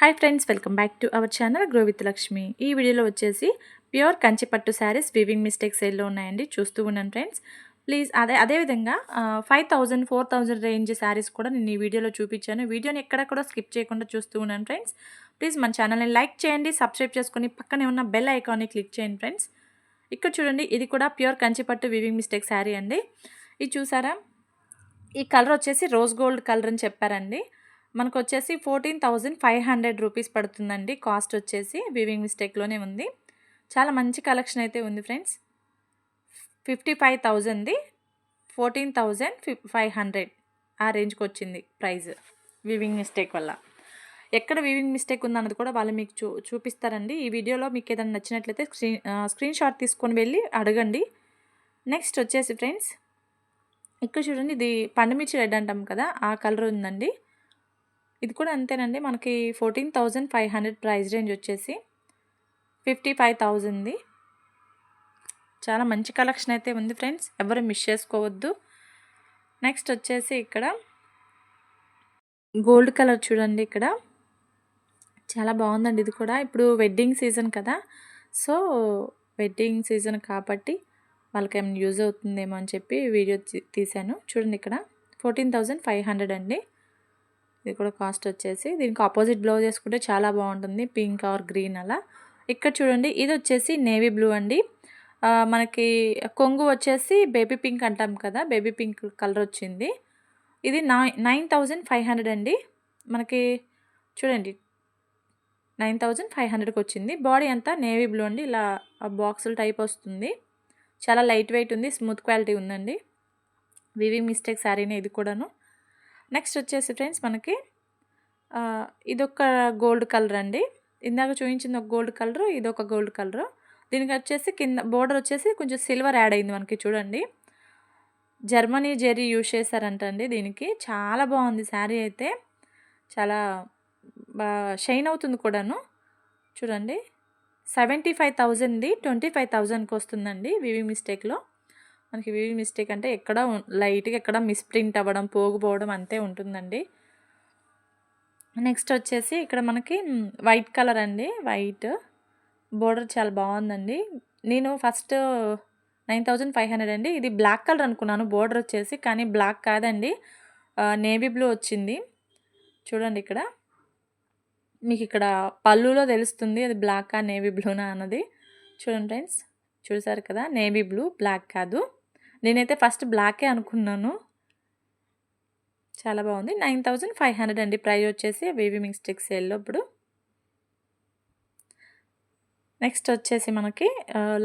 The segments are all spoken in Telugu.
Hi friends, welcome back to our channel grow with Lakshmi. ఈ వీడియోలో వచ్చేసి ప్యూర్ కంచిపట్టు శారీస్ వీవింగ్ మిస్టేక్ సేల్లో ఉన్నాయండి. చూస్తూ ఉన్నాను ఫ్రెండ్స్. ప్లీజ్ అదేవిధంగా 5000, 4000 రేంజ్ శారీస్ కూడా నేను ఈ వీడియోలో చూపించాను. వీడియోని ఎక్కడ కూడా స్కిప్ చేయకుండా చూస్తూ ఉన్నాను ఫ్రెండ్స్. ప్లీజ్ మన ఛానల్ని లైక్ చేయండి, సబ్స్క్రైబ్ చేసుకొని పక్కనే ఉన్న బెల్ ఐకాన్ని క్లిక్ చేయండి ఫ్రెండ్స్. ఇక్కడ చూడండి, ఇది కూడా ప్యూర్ కంచిపట్టు వీవింగ్ మిస్టేక్ శారీ అండి. ఇది చూసారా, ఈ కలర్ వచ్చేసి రోజ్ గోల్డ్ కలర్ అని చెప్పారండి. మనకొచ్చేసి 14,500 రూపీస్ పడుతుందండి. కాస్ట్ వచ్చేసి వీవింగ్ మిస్టేక్లోనే ఉంది. చాలా మంచి కలెక్షన్ అయితే ఉంది ఫ్రెండ్స్. 55,000ది 14,500 ఆ రేంజ్కి వచ్చింది ప్రైస్ వీవింగ్ మిస్టేక్ వల్ల. ఎక్కడ వీవింగ్ మిస్టేక్ ఉందన్నది కూడా వాళ్ళు మీకు చూపిస్తారండి. ఈ వీడియోలో మీకు ఏదైనా నచ్చినట్లయితే స్క్రీన్ షాట్ తీసుకొని వెళ్ళి అడగండి. నెక్స్ట్ వచ్చేసి ఫ్రెండ్స్, ఇక్కడ చూడండి, ఇది పండుమిర్చి రెడ్ అంటాం కదా, ఆ కలర్ ఉందండి. ఇది కూడా అంతేనండి. మనకి 14,500 ప్రైస్ రేంజ్ వచ్చేసి 55,000ది. చాలా మంచి కలెక్షన్ అయితే ఉంది ఫ్రెండ్స్, ఎవరు మిస్ చేసుకోవద్దు. నెక్స్ట్ వచ్చేసి ఇక్కడ గోల్డ్ కలర్ చూడండి, ఇక్కడ చాలా బాగుందండి. ఇది కూడా ఇప్పుడు వెడ్డింగ్ సీజన్ కదా, సో వెడ్డింగ్ సీజన్ కాబట్టి వాళ్ళకి ఏమైనా యూజ్ అవుతుందేమో అని చెప్పి వీడియో తీశాను. చూడండి, ఇక్కడ 14,500 అండి. ఇది కూడా కాస్ట్ వచ్చేసి. దీనికి ఆపోజిట్ బ్లౌజ్ వేసుకుంటే చాలా బాగుంటుంది, పింక్ ఆర్ గ్రీన్ అలా. ఇక్కడ చూడండి, ఇది వచ్చేసి నేవీ బ్లూ అండి. మనకి కొంగు వచ్చేసి బేబీ పింక్ అంటాం కదా, బేబీ పింక్ కలర్ వచ్చింది. ఇది 9,500 అండి. మనకి చూడండి 9,500కి వచ్చింది. బాడీ అంతా నేవీ బ్లూ అండి. ఇలా బాక్సుల టైప్ వస్తుంది. చాలా లైట్ వెయిట్ ఉంది, స్మూత్ క్వాలిటీ ఉందండి. వీవింగ్ మిస్టేక్ శారీనే ఇది కూడాను. నెక్స్ట్ వచ్చేసి ఫ్రెండ్స్, మనకి ఇదొక గోల్డ్ కలర్ అండి. ఇందాక చూపించింది ఒక గోల్డ్ కలర్, ఇదొక గోల్డ్ కలర్. దీనికి వచ్చేసి కింద బోర్డర్ వచ్చేసి కొంచెం సిల్వర్ యాడ్ అయింది మనకి. చూడండి, జర్మనీ జెరీ యూజ్ చేశారంటండి దీనికి. చాలా బాగుంది శారీ అయితే, చాలా షైన్ అవుతుంది కూడాను. చూడండి, 75,000ది 25,000కి వస్తుందండి వీవింగ్ మిస్టేక్లో. మనకి వీవింగ్ మిస్టేక్ అంటే ఎక్కడ లైట్గా ఎక్కడ మిస్ప్రింట్ అవ్వడం, పోగుపోవడం అంతే ఉంటుందండి. నెక్స్ట్ వచ్చేసి ఇక్కడ మనకి వైట్ కలర్ అండి. వైట్ బోర్డర్ చాలా బాగుందండి. నేను ఫస్ట్ 9,500 అండి. ఇది బ్లాక్ కలర్ అనుకున్నాను బోర్డర్ వచ్చేసి, కానీ బ్లాక్ కాదండి, నేవీ బ్లూ వచ్చింది. చూడండి, ఇక్కడ మీకు ఇక్కడ పళ్ళులో తెలుస్తుంది అది బ్లాకా నేవీ బ్లూనా అన్నది. చూడండి ఫ్రెండ్స్, చూసారు కదా, నేవీ బ్లూ, బ్లాక్ కాదు. నేనైతే ఫస్ట్ బ్లాకే అనుకున్నాను. చాలా బాగుంది. 9,500 అండి ప్రైస్ వచ్చేసి వీవింగ్ మిస్టేక్ సేల్లో ఇప్పుడు. నెక్స్ట్ వచ్చేసి మనకి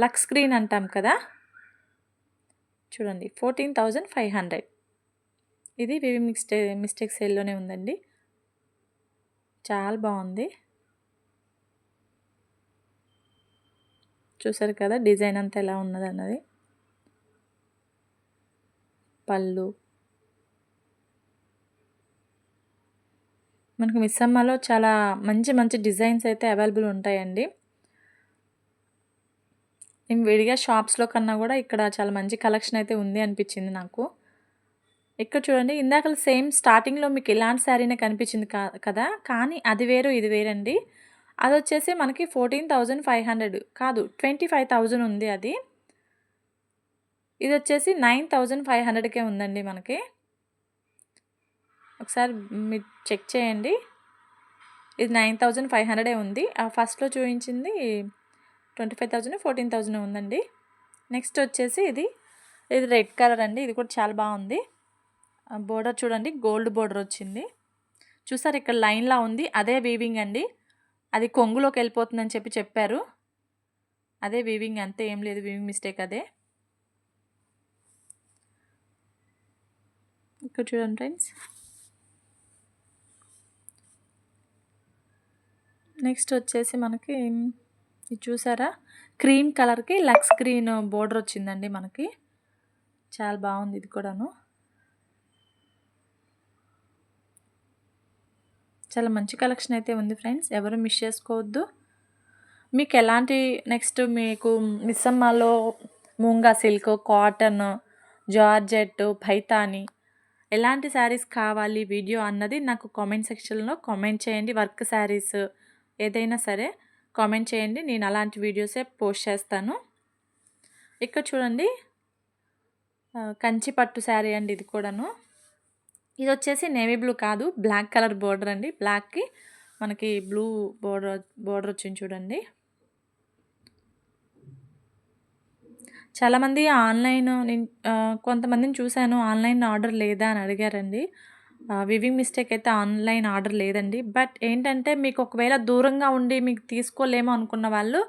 లక్స్ గ్రీన్ అంటాం కదా, చూడండి 14,500. ఇది వీవింగ్ మిస్టేక్ సేల్లోనే ఉందండి. చాలా బాగుంది. చూసారు కదా డిజైన్ అంతా ఎలా ఉన్నది అన్నది. పళ్ళు మనకు మిస్సమ్మలో చాలా మంచి మంచి డిజైన్స్ అయితే అవైలబుల్ ఉంటాయండి. నేను విడిగా షాప్స్లో కన్నా కూడా ఇక్కడ చాలా మంచి కలెక్షన్ అయితే ఉంది అనిపించింది నాకు. ఇక్కడ చూడండి, ఇందాక సేమ్ స్టార్టింగ్లో మీకు ఇలాంటి శారీనే కనిపించింది కదా, కానీ అది వేరు ఇది వేరండి. అది వచ్చేసి మనకి 14,500 కాదు, 25,000 ఉంది అది. ఇది వచ్చేసి 9,500కే ఉందండి మనకి. ఒకసారి మీరు చెక్ చేయండి. ఇది 9,500 ఉంది. ఆ ఫస్ట్లో చూపించింది 25,000, 14,000 ఉందండి. నెక్స్ట్ వచ్చేసి ఇది రెడ్ కలర్ అండి. ఇది కూడా చాలా బాగుంది. బోర్డర్ చూడండి, గోల్డ్ బోర్డర్ వచ్చింది. చూసారు, ఇక్కడ లైన్లా ఉంది, అదే వీవింగ్ అండి. అది కొంగులోకి వెళ్ళిపోతుందని చెప్పారు. అదే వీవింగ్, అంతే, ఏం లేదు వీవింగ్ మిస్టేక్ అదే. ఇక్కడ చూడండి ఫ్రెండ్స్. నెక్స్ట్ వచ్చేసి మనకి ఇది చూసారా, క్రీమ్ కలర్కి లక్స్ గ్రీన్ బోర్డర్ వచ్చిందండి మనకి. చాలా బాగుంది ఇది కూడాను. చాలా మంచి కలెక్షన్ అయితే ఉంది ఫ్రెండ్స్, ఎవరు మిస్ చేసుకోవద్దు. మీకు ఎలాంటి నెక్స్ట్ మీకు మిస్సమ్మలో మూంగా సిల్క్, కాటన్, జార్జెట్, పైతాని ఎలాంటి శారీస్ కావాలి వీడియో అన్నది నాకు కామెంట్ సెక్షన్‌లో కామెంట్ చేయండి. వర్క్ శారీస్ ఏదైనా సరే కామెంట్ చేయండి. నేను అలాంటి వీడియోసే పోస్ట్ చేస్తాను. ఇక్కడ చూడండి కంచి పట్టు శారీ అండి ఇది కూడాను. ఇదొచ్చేసి నేవీ బ్లూ కాదు బ్లాక్ కలర్ బోర్డర్ అండి. బ్లాక్‌కి మనకి బ్లూ బోర్డర్ వచ్చింది చూడండి. చాలామంది ఆన్‌లైన్ కొంతమందిని చూసాను ఆన్‌లైన్ ఆర్డర్ లేదా అని అడిగారండి. వివింగ్ మిస్టేక్ అయితే ఆన్‌లైన్ ఆర్డర్ లేదండి. బట్ ఏంటంటే మీకు ఒకవేళ దూరంగా ఉండి మీకు తీసుకోలేమో అనుకున్న వాళ్ళు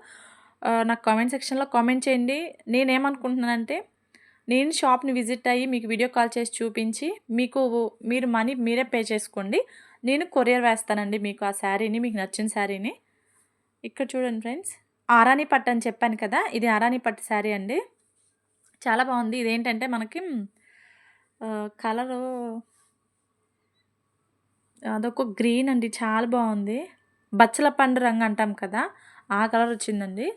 నాకు కామెంట్ సెక్షన్‌లో కామెంట్ చేయండి. నేనేమనుకుంటున్నానంటే నేను షాప్‌ని విజిట్ అయ్యి మీకు వీడియో కాల్ చేసి చూపించి మీరు మనీ మీరే పే చేసుకోండి. నేను కొరియర్ వేస్తానండి మీకు ఆ శారీని మీకు నచ్చిన శారీని. ఇక్కడ చూడండి ఫ్రెండ్స్ ఆరాని పట్టు అని చెప్పాను కదా! ఇది ఆరాని పట్టు శారీ అండి. చాలా బాగుంది. ఇదేంటంటే మనకి కలరు అదొక గ్రీన్ అండి. చాలా బాగుంది. బచ్చల పండు రంగు అంటాం కదా! ఆ కలర్ వచ్చిందండి.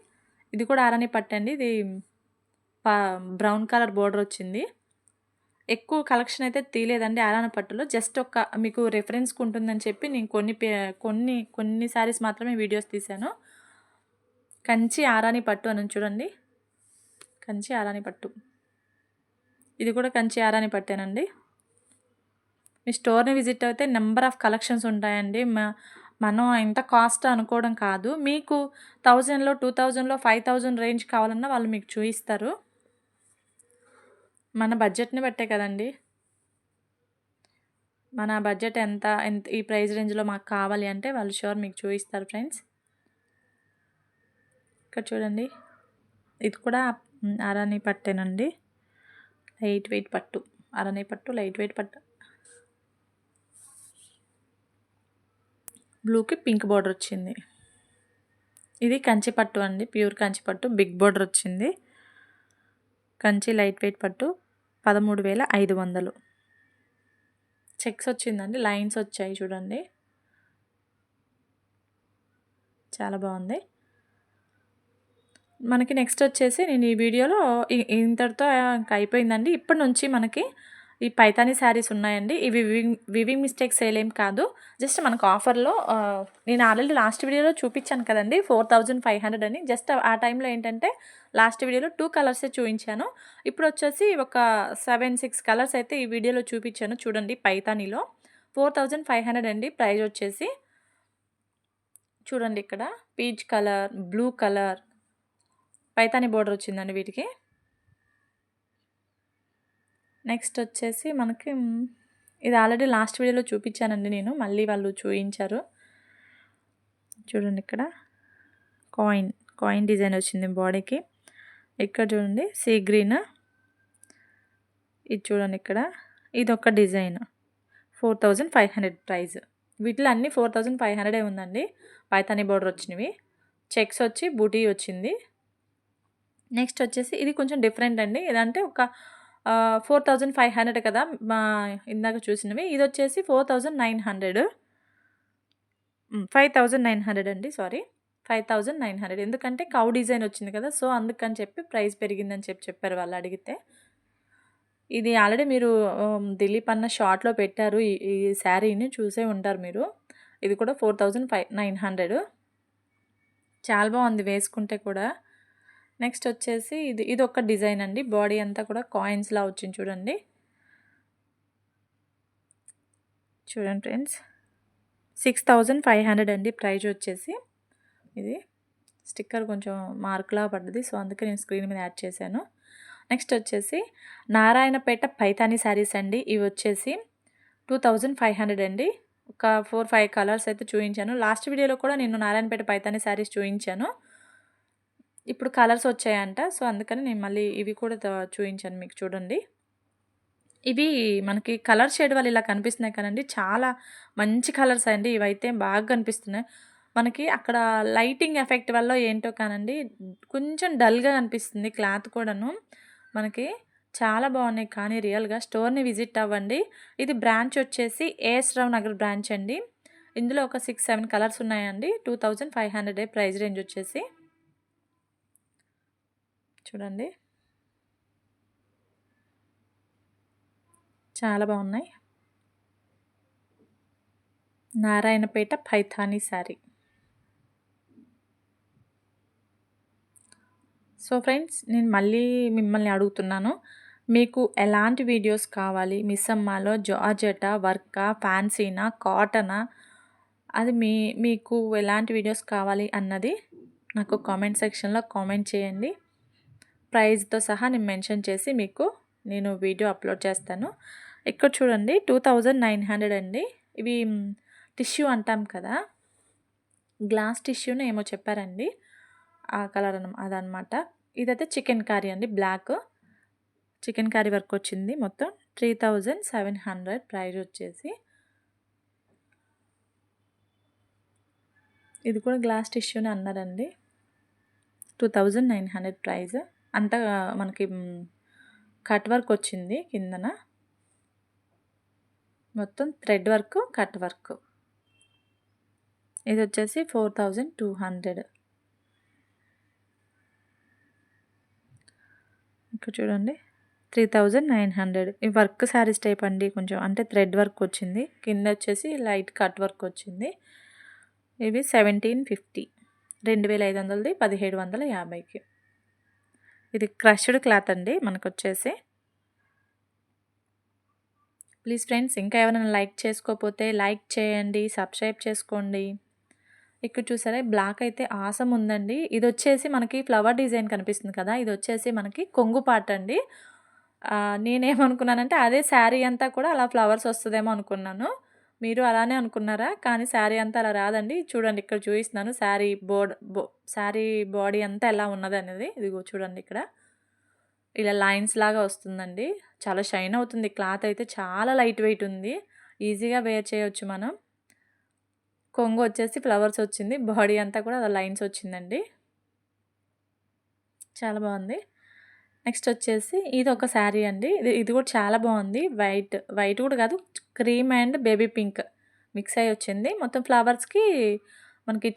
ఇది కూడా ఆరాని పట్టు అండి. ఇది బ్రౌన్ కలర్ బోర్డర్ వచ్చింది. ఎక్కువ కలెక్షన్ అయితే తీయలేదండి ఆరాని పట్టులో. జస్ట్ మీకు రిఫరెన్స్‌కి ఉంటుందని చెప్పి నేను కొన్ని శారీస్ మాత్రమే వీడియోస్ తీశాను. కంచి ఆరాని పట్టు అని చూడండి. కంచి ఆరాని పట్టు. ఇది కూడా కంచి ఆరాని పట్టేనండి. మీ స్టోర్‌ని విజిట్ అయితే నంబర్ ఆఫ్ కలెక్షన్స్ ఉంటాయండి. మనం ఎంత కాస్ట్ అనుకోవడం కాదు. మీకు 1000లో, 2000లో, 5000 రేంజ్ కావాలన్నా వాళ్ళు మీకు చూయిస్తారు. మన బడ్జెట్‌ని బట్టే కదండీ! మన బడ్జెట్ ఎంత ఈ ప్రైస్ రేంజ్‌లో మాకు కావాలి అంటే వాళ్ళు ష్యూర్ మీకు చూయిస్తారు ఫ్రెండ్స్. ఇక్కడ చూడండి. ఇది కూడా అరానీ పట్టేనండి. లైట్ వెయిట్ పట్టు. అరానీ పట్టు లైట్ వెయిట్ పట్టు. బ్లూకి పింక్ బోర్డర్ వచ్చింది. ఇది కంచి పట్టు అండి. ప్యూర్ కంచి పట్టు బిగ్ బోర్డర్ వచ్చింది. కంచి లైట్ వెయిట్ పట్టు 13,500. చెక్స్ వచ్చిందండి. లైన్స్ వచ్చాయి చూడండి. చాలా బాగుంది. మనకి నెక్స్ట్ వచ్చేసి నేను ఈ వీడియోలో ఇంతటితో ఇంక అయిపోయిందండి. ఇప్పటి నుంచి మనకి ఈ పైతానీ శారీస్ ఉన్నాయండి. ఇవి వివింగ్ మిస్టేక్ సేల్ ఏం కాదు. జస్ట్ మనకు ఆఫర్‌లో నేను ఆల్రెడీ లాస్ట్ వీడియోలో చూపించాను కదండీ 4500 అని. జస్ట్ ఆ టైంలో ఏంటంటే లాస్ట్ వీడియోలో 2 కలర్సే చూయించాను. ఇప్పుడు వచ్చేసి ఒక 7, 6 కలర్స్ అయితే ఈ వీడియోలో చూపించాను చూడండి పైతానీలో. 4500 అండి ప్రైస్ వచ్చేసి. చూడండి ఇక్కడ peach colour, blue colour Paithani border వచ్చిందండి వీటికి. నెక్స్ట్ వచ్చేసి మనకి ఇది ఆల్రెడీ లాస్ట్ వీడియోలో చూపించానండి నేను. మళ్ళీ వాళ్ళు చూయించారు. చూడండి ఇక్కడ కాయిన్ డిజైన్ వచ్చింది బాడీకి. ఇక్కడ చూడండి సీ గ్రీన్. ఇది చూడండి ఇక్కడ ఇదొక డిజైన్ 4500 ప్రైస్. వీటిలో అన్నీ 4500 ఉందండి. పైతానీ బోర్డర్ వచ్చినవి. చెక్స్ వచ్చి బూటీ వచ్చింది. నెక్స్ట్ వచ్చేసి ఇది కొంచెం డిఫరెంట్ అండి. ఇదంటే ఒక 4500 కదా! ఇందాక చూసినవి. ఇదొచ్చేసి 4900. 5900 అండి. సారీ 5900 ఎందుకంటే కౌ డిజైన్ వచ్చింది కదా! సో, అందుకని చెప్పి ప్రైస్ పెరిగిందని చెప్పారు వాళ్ళు అడిగితే. ఇది ఆల్రెడీ మీరు దిలీప్ అన్న షార్ట్‌లో పెట్టారు. ఈ శారీని చూసే ఉంటారు మీరు. ఇది కూడా 4900. చాలా బాగుంది వేసుకుంటే కూడా. నెక్స్ట్ వచ్చేసి ఇదొక డిజైన్ అండి. బాడీ అంతా కూడా కాయిన్స్‌లా వచ్చింది చూడండి. చూడండి ఫ్రెండ్స్ 6500 అండి ప్రైజ్ వచ్చేసి. ఇది స్టిక్కర్ కొంచెం మార్క్‌లా పడ్డది. సో, అందుకే నేను స్క్రీన్ మీద యాడ్ చేశాను. నెక్స్ట్ వచ్చేసి నారాయణపేట పైతానీ శారీస్ అండి. ఇవి వచ్చేసి 2500 అండి. ఒక 4, 5 కలర్స్ అయితే చూయించాను. లాస్ట్ వీడియోలో కూడా నేను నారాయణపేట పైతానీ శారీస్ చూయించాను. ఇప్పుడు కలర్స్ వచ్చాయంట. సో, అందుకని నేను మళ్ళీ ఇవి కూడా చూయించాను మీకు చూడండి. ఇవి మనకి కలర్ షేడ్ వల్ల ఇలా కనిపిస్తున్నాయి కదండీ! చాలా మంచి కలర్స్ అండి. ఇవైతే బాగా కనిపిస్తున్నాయి. మనకి అక్కడ లైటింగ్ ఎఫెక్ట్ వల్లో ఏంటో కానండి కొంచెం డల్‌గా కనిపిస్తుంది క్లాత్ కూడాను. మనకి చాలా బాగున్నాయి కానీ రియల్‌గా స్టోర్‌ని విజిట్ అవ్వండి. ఇది బ్రాంచ్ వచ్చేసి ఏఎస్ రావు నగర్ బ్రాంచ్ అండి. ఇందులో ఒక 6, 7 కలర్స్ ఉన్నాయండి. 2500 ప్రైస్ రేంజ్ వచ్చేసి. చూడండి. చాలా బాగున్నాయి. నారాయణపేట పైథానీ శారీ. సో ఫ్రెండ్స్, నేను మళ్ళీ మిమ్మల్ని అడుగుతున్నాను. మీకు ఎలాంటి వీడియోస్ కావాలి? మిస్సమ్మాలో జార్జెటా, వర్కా, ఫ్యాన్సీనా, కాటనా, అది మీకు ఎలాంటి వీడియోస్ కావాలి అన్నది నాకు కామెంట్ సెక్షన్‌లో కామెంట్ చేయండి. ప్రైస్‌తో సహా నేను మెన్షన్ చేసి మీకు నేను వీడియో అప్లోడ్ చేస్తాను. ఇక్కడ చూడండి 2900 అండి. ఇవి టిష్యూ అంటాం కదా! గ్లాస్ టిష్యూనో ఏమో చెప్పారండి. ఆ కలర్ అదనమాట. ఇదైతే చికెన్ కర్రీ అండి, బ్లాక్. చికెన్ కర్రీ వర్క్ వచ్చింది. మొత్తం 3700 ప్రైస్ వచ్చేసి. ఇది కూడా గ్లాస్ టిష్యూనే అన్నారండి. 2900 ప్రైస్. అంతా మనకి కట్ వర్క్ వచ్చింది కిందన. మొత్తం థ్రెడ్ వర్క్, కట్ వర్క్. ఇది వచ్చేసి 4200. ఇక్కడ చూడండి 3900. ఈ వర్క్ శారీస్ టైప్ అండి. కొంచెం అంటే థ్రెడ్ వర్క్ వచ్చింది. కింద వచ్చేసి లైట్ కట్ వర్క్ వచ్చింది. ఇవి 1750. 2500ది 1750కి. ఇది క్రష్డ్ క్లాత్ అండి మనకొచ్చేసి. ప్లీజ్ ఫ్రెండ్స్, ఇంకా ఎవరైనా లైక్ చేసుకోకపోతే లైక్ చేయండి, సబ్స్క్రైబ్ చేసుకోండి. ఇక్కడ చూసారా బ్లాక్ అయితే ఆసమ్ ఉందండి. ఇది వచ్చేసి మనకి ఫ్లవర్ డిజైన్ కనిపిస్తుంది కదా! ఇది వచ్చేసి మనకి కొంగు పార్ట్ అండి. నేనేమనుకున్నానంటే అదే శారీ అంతా కూడా అలా ఫ్లవర్స్ వస్తదేమో అనుకున్నాను. మీరు అలానే అనుకున్నారా? కానీ శారీ అంతా అలా రాదండి. చూడండి ఇక్కడ చూపిస్తున్నాను శారీ బాడీ అంతా ఎలా ఉన్నదనేది. ఇదిగో చూడండి ఇక్కడ. ఇలా లైన్స్ లాగా వస్తుందండి. చాలా షైన్ అవుతుంది. క్లాత్ అయితే చాలా లైట్ వెయిట్ ఉంది. ఈజీగా వేర్ చేయొచ్చు మనం. కొంగు వచ్చేసి ఫ్లవర్స్ వచ్చింది. బాడీ అంతా కూడా అలా లైన్స్ వచ్చిందండి. చాలా బాగుంది. నెక్స్ట్ వచ్చేసి ఇదొక శారీ అండి. ఇది కూడా చాలా బాగుంది. వైట్ కూడా కాదు, cream and baby pink mix అయ్యి వచ్చింది. మొత్తం ఫ్లవర్స్‌కి మనకి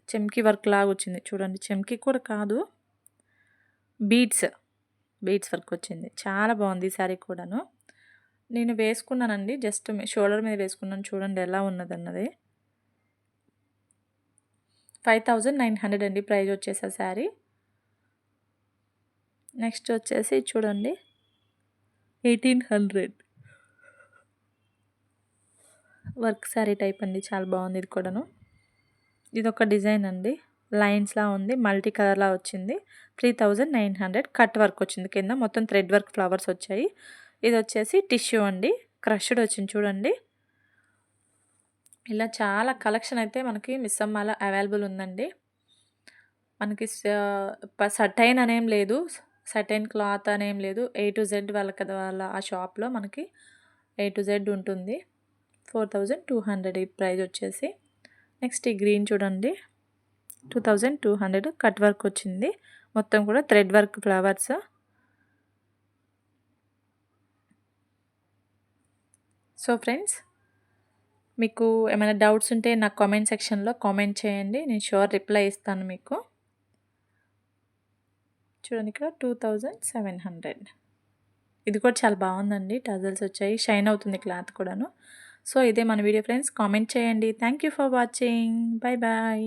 చెమ్కీ వర్క్ లాగా వచ్చింది. చూడండి, చెమ్కీ కూడా కాదు, బీడ్స్ వర్క్ వచ్చింది. చాలా బాగుంది ఈ శారీ కూడాను. నేను వేసుకున్నానండి. జస్ట్ షోల్డర్ మీద వేసుకున్నాను. చూడండి ఎలా ఉన్నదన్నది. 5900 అండి ప్రైస్ వచ్చేసి ఆ శారీ. నెక్స్ట్ వచ్చేసి చూడండి 1800 వర్క్ శారీ టైప్ అండి. చాలా బాగుంది ఇది కూడాను. ఇదొక డిజైన్ అండి. లైన్స్‌లా ఉంది. మల్టీ కలర్‌లా వచ్చింది. 3900 కట్ వర్క్ వచ్చింది. కింద మొత్తం థ్రెడ్ వర్క్ ఫ్లవర్స్ వచ్చాయి. ఇది వచ్చేసి టిష్యూ అండి. క్రష్డ్ వచ్చింది చూడండి. ఇలా చాలా కలెక్షన్ అయితే మనకి మిస్సమ్మాలో అవైలబుల్ ఉందండి. మనకి సర్టైన్ అనేం లేదు. సర్టైన్ క్లాత్ అనేం లేదు. ఏ టు జెడ్ వాళ్ళ ఆ షాప్‌లో మనకి ఏ టు జెడ్ ఉంటుంది. 4200 ఈ ప్రైస్ వచ్చేసి. నెక్స్ట్ ఈ గ్రీన్ చూడండి 2200 కట్ వర్క్ వచ్చింది. మొత్తం కూడా thread work flowers. So friends, మీకు ఏమైనా డౌట్స్ ఉంటే నాకు కామెంట్ సెక్షన్‌లో కామెంట్ చేయండి. నేను ష్యూర్ రిప్లై ఇస్తాను మీకు. చూడండి ఇక్కడ 2700. ఇది కూడా చాలా బాగుందండి. టజల్స్ వచ్చాయి. షైన్ అవుతుంది క్లాత్ కూడాను. సో ఇదే మన వీడియో ఫ్రెండ్స్. కామెంట్ చేయండి. Thank you for watching. Bye bye.